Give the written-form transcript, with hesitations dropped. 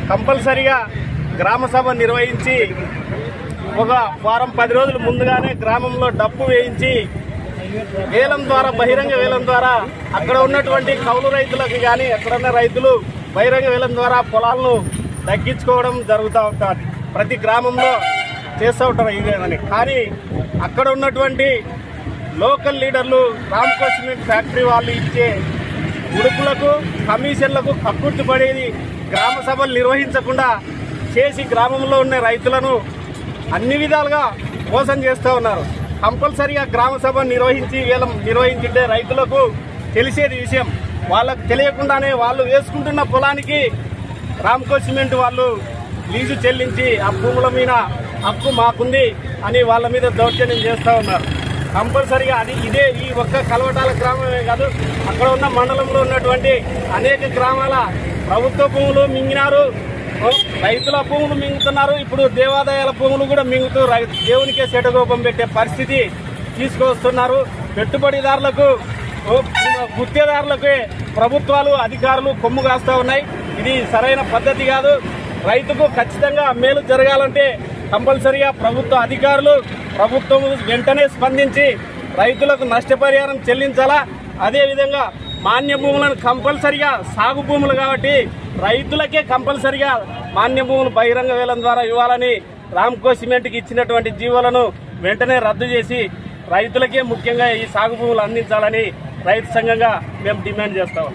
కంపల్సరిగా గ్రామ సభ నిర్వహించి ఒక వారం 10 రోజుల ముందుగానే గ్రామంలో డప్పు వేయించి వేలం ద్వారా, బహిరంగ వేలం ద్వారా అక్కడ ఉన్నటువంటి కౌలు రైతులకు కానీ ఎక్కడున్న రైతులు బహిరంగ వేలం ద్వారా పొలాలను దక్కించుకోవడం జరుగుతూ ఉంటుంది. ప్రతి గ్రామంలో చేస్తూ ఉంటారు ఇదేనని. కానీ అక్కడ ఉన్నటువంటి లోకల్ లీడర్లు రామ్కో సిమెంట్ ఫ్యాక్టరీ వాళ్ళు ఇచ్చే ఉడుపులకు, కమిషన్లకు కక్కుర్తిపడేది గ్రామ సభలు నిర్వహించకుండా చేసి గ్రామంలో ఉన్న రైతులను అన్ని విధాలుగా మోసం చేస్తూ ఉన్నారు. కంపల్సరిగా గ్రామ సభ నిర్వహించింటే రైతులకు తెలిసేది విషయం. వాళ్ళకు తెలియకుండానే వాళ్ళు వేసుకుంటున్న పొలానికి రామ్కో సిమెంట్ వాళ్ళు లీజు చెల్లించి ఆ భూముల మీద హక్కు మాకుంది అని వాళ్ళ మీద దౌర్జన్యం చేస్తూ ఉన్నారు. కంపల్సరిగా ఇదే ఈ ఒక్క కలవటాల గ్రామమే కాదు, అక్కడ ఉన్న మండలంలో ఉన్నటువంటి అనేక గ్రామాల ప్రభుత్వ భూములు మింగినారు, రైతుల భూములు మింగుతున్నారు. ఇప్పుడు దేవాదాయాల భూములు కూడా మింగుతూ దేవునికే శటగోపం పెట్టే పరిస్థితి తీసుకొస్తున్నారు. పెట్టుబడిదారులకు, గుత్తేదారులకే ప్రభుత్వాలు, అధికారులు కొమ్ము కాస్తూ ఉన్నాయి. ఇది సరైన పద్ధతి కాదు. రైతుకు ఖచ్చితంగా మేలు జరగాలంటే కంపల్సరిగా ప్రభుత్వ అధికారులు, ప్రభుత్వం వెంటనే స్పందించి రైతులకు నష్టపరిహారం చెల్లించాలా. అదేవిధంగా మాన్య భూములను కంపల్సరిగా, సాగు భూములు కాబట్టి రైతులకే కంపల్సరిగా మాన్య భూములు బహిరంగ వేలం ద్వారా ఇవ్వాలని రామ్కో సిమెంట్కి ఇచ్చినటువంటి జీవోలను వెంటనే రద్దు చేసి రైతులకే ముఖ్యంగా ఈ సాగు భూములు అందించాలని రైతు సంఘంగా మేము డిమాండ్ చేస్తాం.